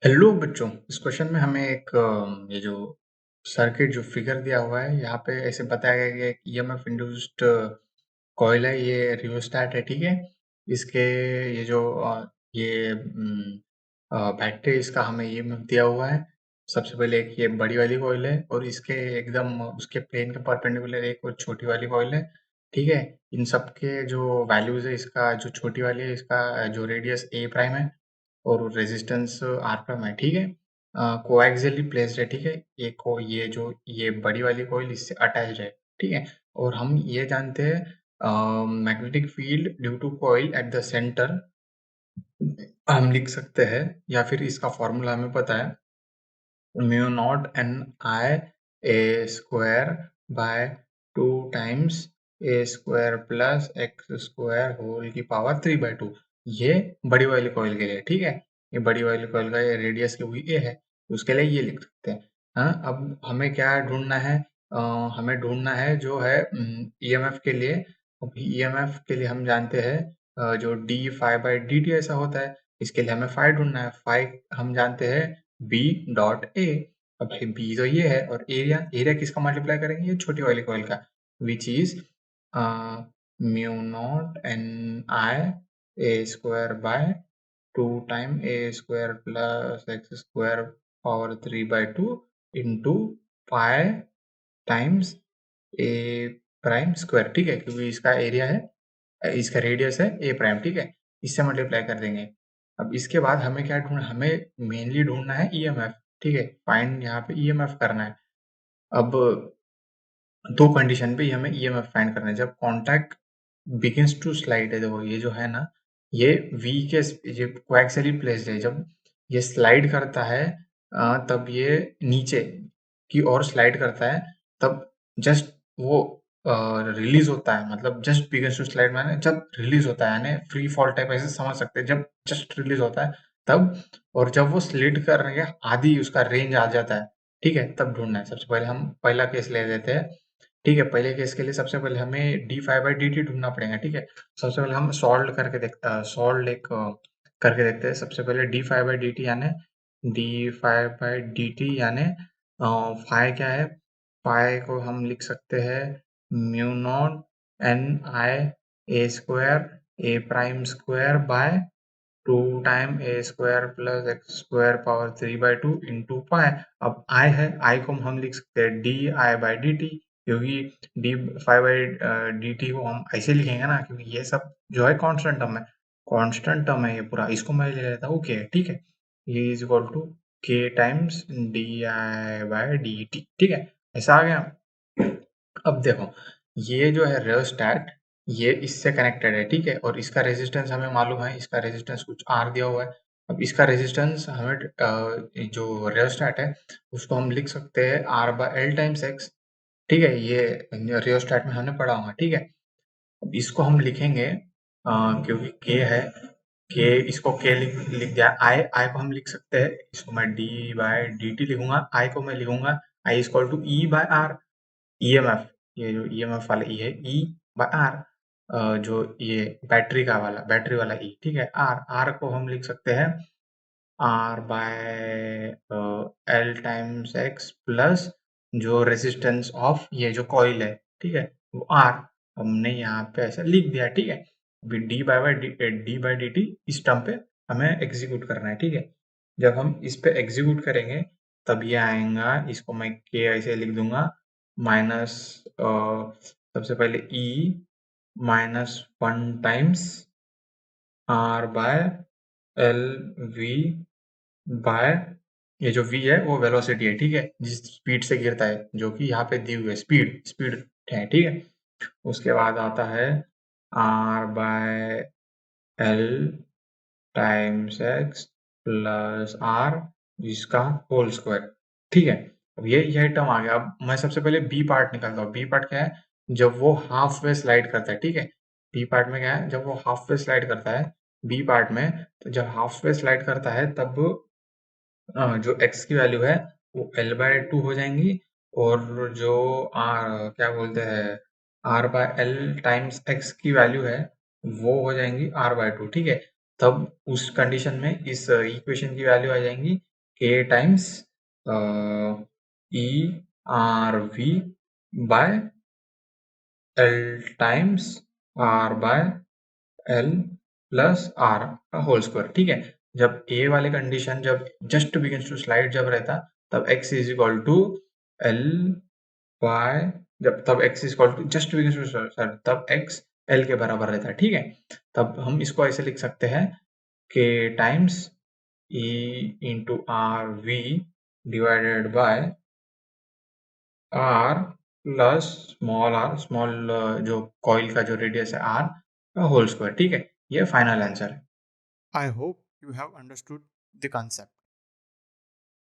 Hello बच्चों, इस question में हमें एक ये जो सर्किट जो फिगर दिया हुआ है यहाँ पे ऐसे बताया गया है कि ईएमएफ इंड्यूस्ड कॉइल है, ये रियोस्टैट है। ठीक है, इसके ये जो ये बैटरी इसका हमें ईएमएफ दिया हुआ है। सबसे पहले एक ये बड़ी वाली कॉइल है और इसके एकदम उसके प्लेन के परपेंडिकुलर एक और छोटी वाली कॉइल है। ठीक है, इन सब के जो वैल्यूज है, इसका जो छोटी वाली है इसका जो रेडियस ए प्राइम है और रेजिस्टेंस आर प्राइम है। ठीक है, कोएक्सियली प्लेस्ड है। ठीक है, ये जो ये बड़ी वाली कॉइल इससे अटैच्ड है। ठीक है, और हम ये जानते हैं magnetic field due to coil at the centre हम लिख सकते हैं, या फिर इसका फॉर्मूला हमें पता है, mu not N I A square by 2 times a square plus x square whole की पावर 3/2। ये बड़ी वाली कॉइल के लिए। ठीक है, ये बड़ी वाली कॉइल का ये रेडियस क्योंकि ए है, उसके लिए ये लिख सकते हैं। हाँ, अब हमें क्या ढूंढना है? हमें ढूंढना है जो है ईएमएफ के लिए। अब ईएमएफ के लिए हम जानते हैं जो d phi by D t ऐसा होता है। इसके लिए हमें फाई ढूंढना है। फाई हम जानते हैं बी डॉट ए। अब भाई बी तो ये है, और एरिया एरिया किसका मल्टीप्लाई करेंगे? ये छोटी वाली कॉइल का, which is mu naught N I A square by 2 time A square plus x square power 3/2 into pi times A prime square. ठीक है, क्योंकि इसका एरिया है, इसका रेडियस है ए प्राइम। ठीक है, इससे मल्टीप्लाई कर देंगे। अब इसके बाद हमें क्या ढूंढना? हमें मेनली ढूंढना है ईएमएफ। ठीक है, फाइंड यहाँ पे ईएमएफ करना है। अब दो कंडीशन पे हमें ईएमएफ फाइंड करना है। जब कॉन्टैक्ट बिगिंस टू स्लाइड है, देखो ये जो है ना, ये वी के ये कोएक्सियली प्लेस्ड है। जब ये स्लाइड करता है तब ये नीचे की ओर स्लाइड करता है, तब जस्ट वो रिलीज होता है। मतलब जस्ट बिगिंस टू स्लाइड माने जब रिलीज होता है, यानी फ्री फॉल टाइप ऐसे समझ सकते हैं। जब जस्ट रिलीज होता है तब, और जब वो स्लिड कर रहे हैं आधी उसका रेंज आ जाता है। ठीक है, तब ढूंढना है। सबसे पहले हम पहला केस ले लेते हैं। ठीक है, पहले केस के लिए सबसे पहले हमें D five by D T ढूंढना पड़ेगा। ठीक है, सबसे पहले हम सॉल्व एक करके देखते हैं। सबसे पहले D five by D T यानी D five by D T यानी फाइ क्या है? फाइ को हम लिख सकते हैं mu not N I A square A prime square by 2 time A square plus x square power 3/2 into pi. अब आई है, आई को हम लिख सकते हैं D I by D T, क्योंकि D five by D T को हम ऐसे लिखेंगे ना, क्योंकि ये सब जो है कांस्टेंट टर्म है। कांस्टेंट टर्म है ये पूरा, इसको मैं ले लेता हूँ के। ठीक है, ये इज इक्वल टू के times D I by D T. ठीक है, ऐसा आ गया। अब देखो, ये जो है रियोस्टैट, ये इससे कनेक्टेड है। ठीक है, और इसका रेजिस्टेंस हमें मालूम है, इसका रेजिस्टेंस कुछ आर दिया हुआ है। अब इसका रेजिस्टेंस हमें जो रियोस्टैट है उसको हम लिख सकते हैं r by l times x. ठीक है, ये रियोस्टैट में हमने पढ़ा होगा। ठीक है, अब इसको हम लिखेंगे क्योंकि के है, के इसको के लिख दिया। आई आई को हम लिख सकते हैं, इसको मैं डी बाय डी टी लिखूंगा। आई को मैं लिखूंगा I equal to E by R. EMF, ये जो ईएमएफ वाला ई है, ई बाय आर, जो ये बैटरी वाला ई। ठीक है, आर आर को हम लिख सकते हैं r by l times x plus जो रेजिस्टेंस ऑफ ये जो कॉइल है। ठीक है, वो आर हमने यहाँ पे ऐसा लिख दिया। ठीक है, अभी डी बाई डी टी इस टर्म पे हमें एग्जीक्यूट करना है। ठीक है, जब हम इस पे एग्जीक्यूट करेंगे तब ये आएगा, इसको मैं के ऐसे लिख दूंगा माइनस सबसे पहले E minus 1 times R by L V by, ये जो v है वो वेलोसिटी है। ठीक है, जिस स्पीड से गिरता है, जो कि यहाँ पे दी हुई है स्पीड स्पीड है। ठीक है, उसके बाद आता है r by l times x plus r जिसका होल स्क्वायर। ठीक है, अब ये टर्म आ गया। अब मैं सबसे पहले बी पार्ट निकालता हूँ। बी पार्ट क्या है? जब वो हाफ वे स्लाइड करता है। ठीक है, बी पार्ट में क्या है? जब वो हाफ वे स्लाइड करता है बी पार्ट में, तो जब हाफ वे स्लाइड करता है तब जो x की वैल्यू है वो L/2 हो जाएंगी, और जो r क्या बोलते हैं R/L टाइम्स x की वैल्यू है वो हो जाएंगी R/2। ठीक है, तब उस कंडीशन में इस इक्वेशन की वैल्यू आ जाएंगी A times E R V by L times R by L plus R का होल स्क्वायर। ठीक है, जब A वाले कंडीशन जब जस्ट बिगिंस टू स्लाइड जब रहता तब x is equal to L by, जब तब x is equal to just begins to slide तब x L के बराबर रहता है। ठीक है, तब हम इसको ऐसे लिख सकते हैं K times E into r v divided by R plus small जो कॉइल का जो रेडियस है R का होल स्क्वायर। ठीक है, ये फाइनल आंसर है। I hope you have understood the concept.